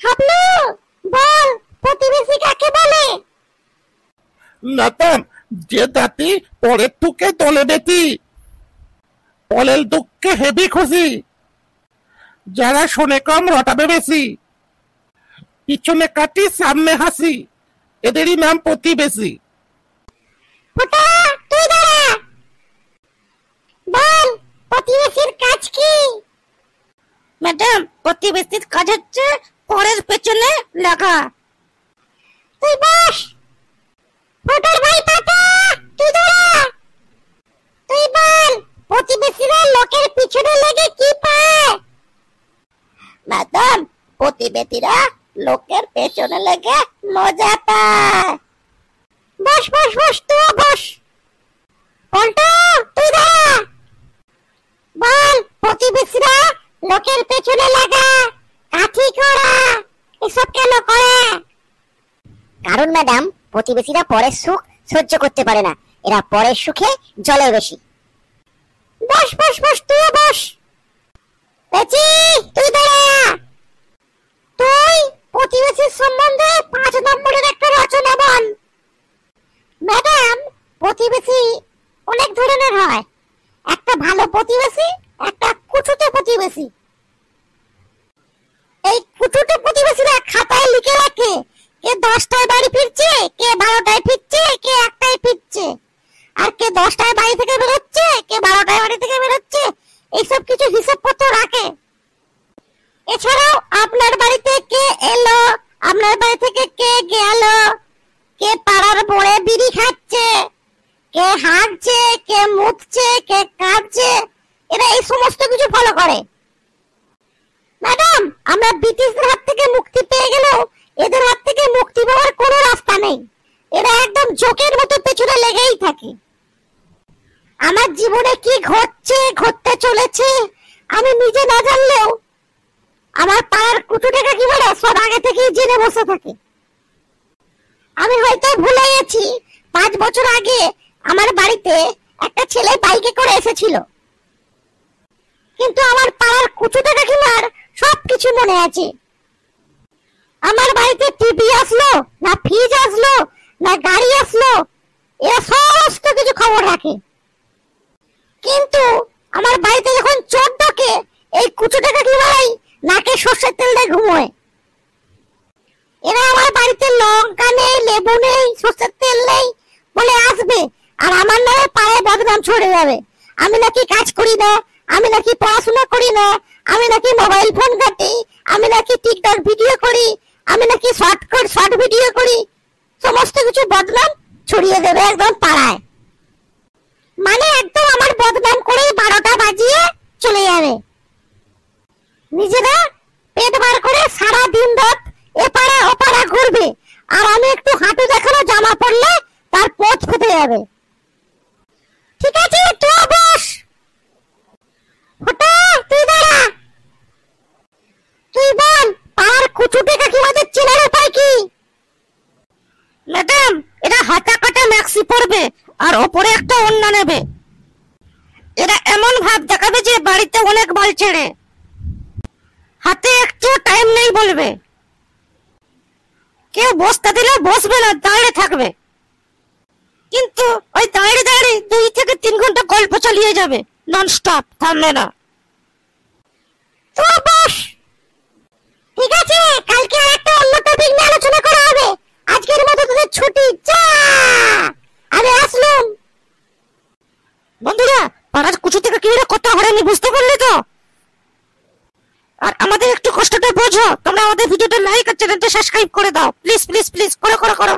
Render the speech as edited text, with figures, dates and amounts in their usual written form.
হাবলু, বল প্রতিবেশী কাকে বলে? নাতাম, যে জাতি পরের টুকে তলে বেতি, পরের দুঃখে হেবি খুশি, যারা শোনে কম রটাবে বেশি, পিছনে কাটি সামনে হাসি, এদেরই নাম প্রতিবেশী। ফোটা, তুই দাঁড়া। বল প্রতিবেশীর কাজ কি? ম্যাডাম, প্রতিবেশীর কাজ হচ্ছে পরের পেছনে লাগা। তুই বস। ফোটার ভাই পাপা, তুই দাঁড়া। তুই বল প্রতিবেশীরা লোকের পিছনে লেগে কি পায়? ম্যাডাম, প্রতিবেশীরা লোকের পেছনে লেগে মজা পায়। বস বস বস, তুই বস। পল্টু, তুই দাঁড়া। বল প্রতিবেশীরা লোকের পেছনে লাগা, কাঠি করা, এসব কেন করে? কারণ ম্যাডাম, প্রতিবেশীরা পরের সুখ সহ্য করতে পারে না, এরা পরের সুখে জ্বলে বেশি। বস বস বস, তুই বস। পেঁচি, তুই দাঁড়া। তুই প্রতিবেশীর সম্বন্ধে 5 নম্বরের একটা রচনা বল। ম্যাডাম, প্রতিবেশী অনেক ধরনের হয়। একটা ভালো প্রতিবেশী, একটা কুচুটে প্রতিবেশী। এই কুচুটে প্রতিবেশীরা খাতায় লিখে রাখে কে 10টায় বাড়ি ফিরছে, কে 12টায় ফিরছে, কে 1টায় ফিরছে, আর কে 10টায় বাড়ি থেকে বেরোচ্ছে, কে 12টায় বাড়ি থেকে বেরোচ্ছে, এইসব কিছু হিসাবপত্র রাখে। এছাড়াও আপনার বাড়িতে কে এলো, আপনার বাড়ি থেকে কে গেল, কে পাড়ার মোড়ে বিড়ি খাচ্ছে, কে হাঁটছে, কে মুতছে, কে কাঁদছে, এরা এই সমস্ত কিছু ফলো করে। ম্যাডাম, আমরা ব্রিটিশদের হাত থেকে মুক্তি পেয়ে গেলেও এদের হাত থেকে মুক্তি পাওয়ার কোনো রাস্তা নেই। এরা একদম জোকের মতো পেছনে লেগেই থাকে। আমার জীবনে কি ঘটছে, ঘটতে চলেছে, আমি নিজে না জানলেও আমার পাড়ার কুটুটে কাকিমারা সব আগে থেকেই জেনে বসে থাকে। আমি হয়তো ভুলে গেছি 5 বছর আগে আমার বাড়িতে একটা ছেলে বাইকে করে এসেছিল, কিন্তু আমার পাড়ার কুটুটে কাকিমার সবকিছু মনে আছে। আমার বাড়িতে টিভি আসলো না, ফ্রিজ আসলো না, গাড়ি আসলো, এরা সমস্ত কিছু খবর রাখে। কিন্তু আমার বাড়িতে যখন চোর ঢোকে, এই কুচুটে কাকিমারাই নাকে সর্ষের তেল দিয়ে ঘুমোয়। এরা আমার বাড়িতে লঙ্কা নেই, লেবু নেই, সর্ষের তেল নেই বলে আসবে, আর আমার নামে পাড়ায় বদনাম ছড়ে যাবে। আমি নাকি কাজ করি না, আমি নাকি পড়াশোনা করি না, আমি নাকি মোবাইল ফোন ঘাঁটি, আমি নাকি টিকটক ভিডিও করি, আমি নাকি শর্ট ভিডিও করি, সমস্ত কিছু বদনাম ছড়িয়ে দেবে একদম পাড়ায়। মানে একদম আমার বদনাম করে 12টা বাজিয়ে চলে যাবে। নিজেরা পেট বার করে সারা দিন রাত এপাড়া ওপাড়া ঘুরবে, আর আমি একটু হাঁটু দেখানো জামা পরলে তার পথ ফেটে যাবে। ঠিক আছে, তুই বস। ফোটা, তুই দাঁড়া। তুই বল পাড়ার কুচুটে কাকিমাদের চেনার উপায় কি? ম্যাডাম, এরা হাতা কাটা ম্যাক্সি পরবে আর ওপরে একটা ওড়না নেবে। এরা এমন ভাব দেখাবে যে বাড়িতে অনেক বাল ছেড়ে, হাতে একটু টাইম নেই বলবে। কেউ বসতে দিলে বসবে না, দাঁড়িয়ে থাকবে। কিন্তু ওই দাঁড়িয়ে দাঁড়িয়ে 2 থেকে 3 ঘন্টা গল্প চালিয়ে যাবে, নন স্টপ, থামবে না। তো বস। ঠিক আছে, কালকে আরেকটা অন্য টপিক নিয়ে আলোচনা করা হবে। আজকের মতো তোদের ছুটি। যা, আমি আসলাম। বন্ধুরা, পাড়ার কুচু থেকে কিরা কথা হয়নি, বুঝতে পারলে তো? আর আমাদের একটু কষ্টটা বোঝো। তোমরা আমাদের ভিডিওটা লাইক আর চ্যানেলটা সাবস্ক্রাইব করে দাও, প্লিজ প্লিজ প্লিজ, করো করো করো।